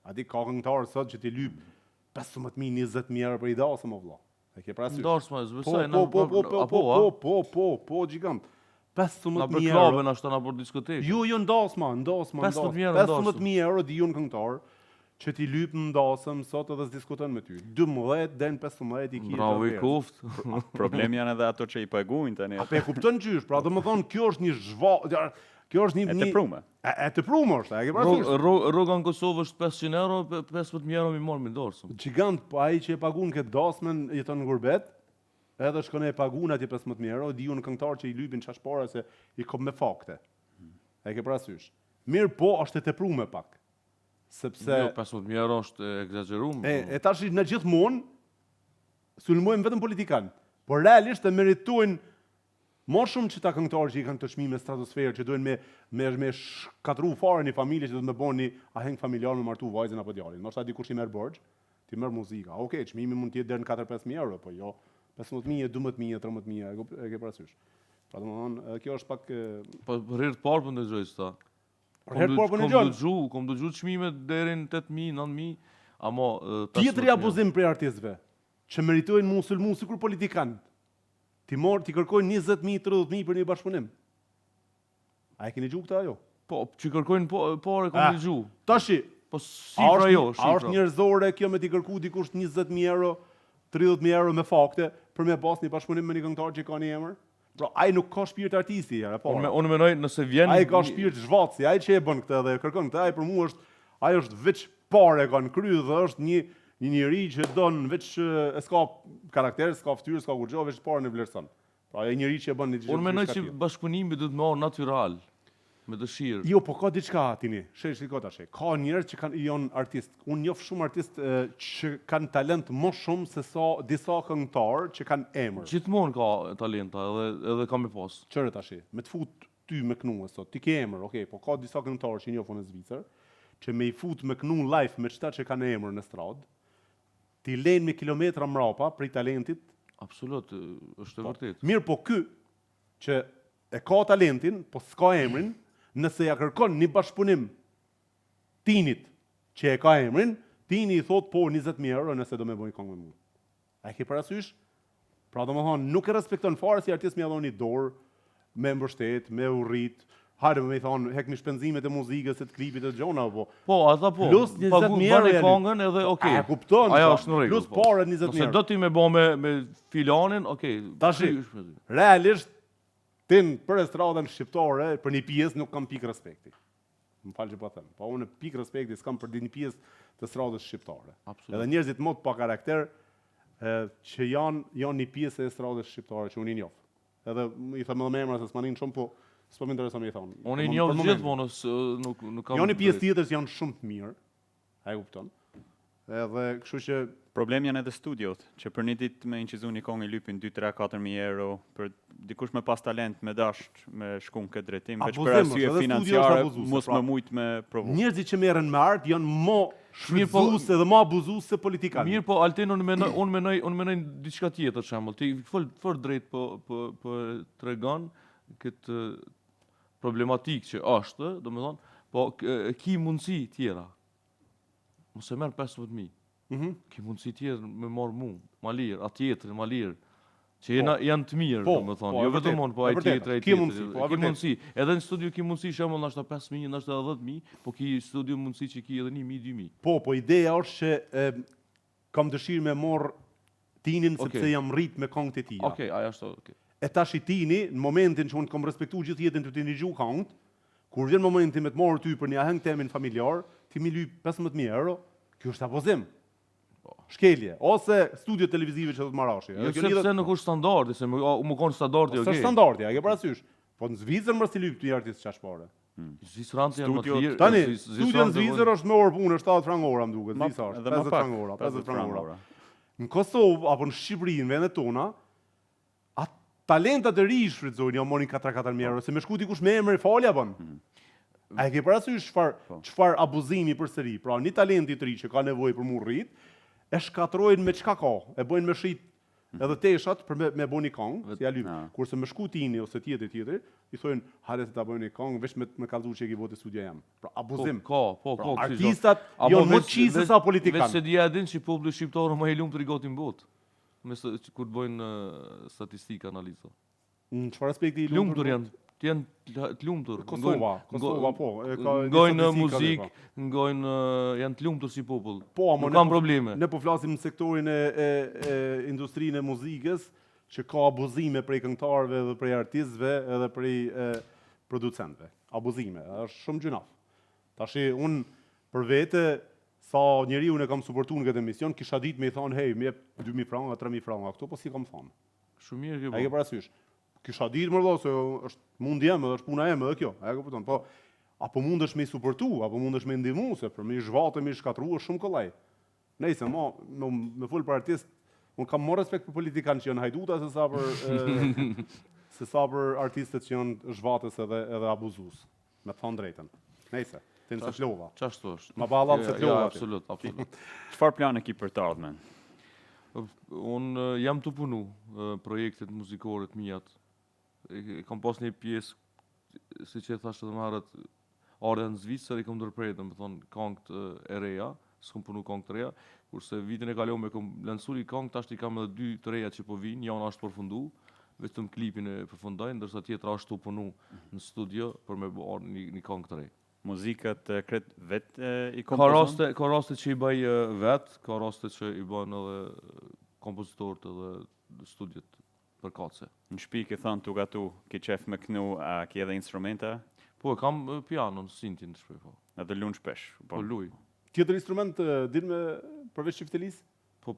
A di ka këngëtarë sot që ti lyp 15.000, 20.000 euro për i dasëm, o vlla. E ke parasysh? Ndarës më, zbësaj, po, gjigant. 15.000 na për euro. klubin ashtu na për diskotekë. Jo, ndasma. 15.000 euro di unë këngëtar që ti lyp në ndasëm sot edhe s'diskuton me ty. 12 den 15 i ki. Bravo i kuft. Problemi janë edhe ato që i paguajnë tani. A pe kupton gjysh, pra domethënë kjo është një kjo është një e teprume. E teprume është, e ke parasysh? Rruga në Kosovë është 500 euro, 15.000 euro mi marr me dorë. Gjigant, po ai që e pagun këtë dasmën jeton në gurbet, edhe shkon e pagun atje 15.000 euro, di unë këngëtar që i lypin çashpara se i kom me fakte. E ke parasysh? Mirë, po është e teprume pak. Sepse jo, 15.000 euro është egzageruar. E tash në gjithmonë sulmojmë vetëm politikan, por realisht e meritojnë më shumë që ta këngëtarë që i kanë të çmime stratosferë, që duhen me shkatru fare një familje që do të me bën një aheng familjar me martu vajzën apo djalin. Ndoshta dikush i merr borxh, ti merr muzika. Okej, çmimi mund të jetë deri në 4-5.000 euro, po jo 15.000, 12.000, 13.000, e ke parasysh. Pra domethënë, kjo është pak po rrit parë po ndëgjoj sta. Kom dëgju çmime deri në 8.000, 9.000, ama tjetri abuzim prej artistëve që meritojnë mu sulmu sikur politikan. Ti kërkojnë 20.000, 30.000 për një bashkëpunim. A e keni dëgju këtë ajo? Po, që kërkojnë parë kom dëgju. Tashi, po shifra jo, a është njerëzore kjo me ti kërku dikush 20.000 euro, 30.000 euro me fakte për me pas një bashkëpunim me një këngëtar që ka një emër? Pra, ai nuk ka shpirt artisti, unë menoj nëse vjen ai ka shpirt zhvatsi, ai që e bën këtë dhe kërkon këtë, ai për mua është veç parë kanë kryer dhe është një njeri që don veç s'ka karakter, s'ka fytyrë, s'ka kurrë, veç parë në vlerëson. Pra ai njeri që e bën një gjë. Unë menoj që bashkëpunimi duhet të marrë natyral, me dëshirë. Jo, po ka diçka atini. Shiko tash. Ka njerëz që janë artist. Unë njoh shumë artist që kanë talent më shumë se sa disa këngëtar që kanë emër. Gjithmonë ka talenta edhe ka me pas. Çfarë tash? Me të fut ty me kënu sot. Ti ke emër, okay, po ka disa këngëtarë që njohun në Zvicër, që me i fut me kënu live me çta që kanë emër në stradë. Ti lejnë me kilometra mrapa prej talentit. Absolut, është e vërtet. Mirë, po ky që e ka talentin, po s'ka emrin, nëse ja kërkon një bashkëpunim Tinit që e ka emrin, Tini i thot po 20.000 euro nëse do me bëj këngë me mua. A e ke parasysh? Pra domethënë nuk e respekton fare si artist më ia dhoni dorë, me mbështet, me urrit. Hajde më thonë, hekni shpenzimet e muzikës, e të klipit e gjona apo. Po, ata po. Plus 20.000 euro këngën edhe okay. A kupton? Ajo është në rregull. Plus parë 20.000 euro. Nëse do ti me bë me filanin, okay. Tash realisht tin për estradën shqiptare, për një pjesë nuk kam pikë respekti. Më falë që po them. Po unë pikë respekti s'kam për një pjesë të estradës shqiptare. Absolut. Edhe njerëzit më të pa karakter që janë një pjesë e estradës shqiptare që unë i njoh. Edhe i them edhe me emra se s'manin shumë, po s'po më intereson me i thonë. Unë i njoh gjithmonë, nuk kam. Jo një pjesë tjetër që janë shumë të mirë. A e kupton? Edhe kështu që problemi janë edhe studiot, që për një ditë me incizu një këngë i lypin 2-3-4.000 euro, për dikush me pas talent, me dasht, me shkun këtë drejtim, veç për arsye financiare, mos më mujt me provu. Njerëzit që merren me art janë më shfrytzuese dhe më abuzuese se politikanë. Mirë, po Altin unë menoj diçka tjetër për shembull. Ti fol drejt po tregon këtë problematikë që është, domethënë, po ki mundësi tjera. Mos e merr 15.000. Ki mundësi tjetër me marr mua, ma lirë, atjetër, ma lirë. Që janë të mirë, domethënë, jo vetëm unë, po ai tjetër. Ki mundësi. Edhe në studio ki mundësi shembull ndoshta 5.000, ndoshta 10.000, po ki studio mundësi që ki edhe 1.000, 2.000. Po ideja është që kam dëshirë me marr Tinin sepse jam rrit me këngët e tij. Okej, ajo është okay. E tash i Tini, në momentin që unë kam respektuar gjithë jetën të t'i dëgju këngët, kur vjen momenti me të marrë ty për një aheng temin familjar, ti mi lyp 15.000 euro, kjo është abuzim. Shkelje, ose studio televizive që do të marrashi. Jo sepse nuk është standardi, se më konë standardi, okay. Është standardi, a ke parasysh? Po në Zvicër mos ti lyp ty artist çashpare. Zvicranti janë më të lirë. Tani, studio në Zvicër është me orë punë 7 franc ora, më duket, Zvicër, 50 franc ora, 50 franc ora. Në Kosovë apo në Shqipëri, në vendet tona, talentat e ri shfrytëzojnë, ja morin 4.000 euro, se me shku dikush me emër falja bën. A e ke parasysh çfarë abuzimi përsëri? Pra, një talent i ri që ka nevojë për mu rrit, e shkatrojnë me çka ka, e bëjnë me shit edhe teshat për me bo një këngë, si alyp. Kurse me shku tini ose tjetër, i thojnë, hajde të ta bëjnë një këngë, veç me kallëzu që e ki votë studio jam. Pra, abuzim. Artistat jonë më qisë sa politikanë. Veç se dhja edhin që publi shqiptarë më e lumë të rigotin botë, kur të bojnë statistika, analiza. Në qëfar aspekti i lumëtur janë? Janë të lumëtur. Kosova po. Ngojnë në muzikë, janë të lumëtur si popull. Nuk kam probleme. Ne po flasim në sektorin e industrinë e muzikës, që ka abuzime prej këngëtarëve dhe prej artistëve edhe prej producentëve. Abuzime, është shumë gjunaf. Tashi, unë për vete, sa njeri unë e kam suportu në këtë emision, kisha ditë me i thonë, hej, me 2.000 franga, 3.000 franga, këto po si kam thonë. Shumë mirë kjo. A ke parasysh? Kisha ditë më rdo, se është mundi jem, edhe është puna jem edhe kjo. Po, apo mund është me i suportu, apo mund është me ndihmu, se për me i zhvatë, me i shkatru, është shumë kollaj. Nejse, me full për artist, unë kam më respekt për politikanë që janë hajduta, se sa për artistet që janë zhvatës edhe abuzus. Me thonë drejten. Nejse, të në se flova. Qashtu është. Ma ba se flova. Ja, absolut. Çfarë plane ki për të ardhmen? Unë jam të punu projektet muzikore të mijat. Kam pas një pjesë, si që e thashtë të marët, ardhe në Zvicër, i kam ndërprejtë, me thonë, kongët e reja, s'kom punu kongët e reja, kurse vitin e kalon me kom lansur i kongë, tashtë i kam edhe 2 të reja që po vinë, janë ashtë përfundu, vetëm klipin e përfundojnë, ndërsa tjetër ashtë të punu në studio për me bërë një kongë të rej. Muzikët kretë vetë i kompozon? Ka raste që i bëj vetë, ka raste që i bëjnë edhe kompozitorët edhe studiet për kace. Në shpi ke thënë të gatu, ki qef me kënu, a ki edhe instrumenta? Po, kam pianon, sintin të shpej, po. Edhe lunë shpesh? Po, luj. Tjetër instrument, din me përveç qiftelis? Po,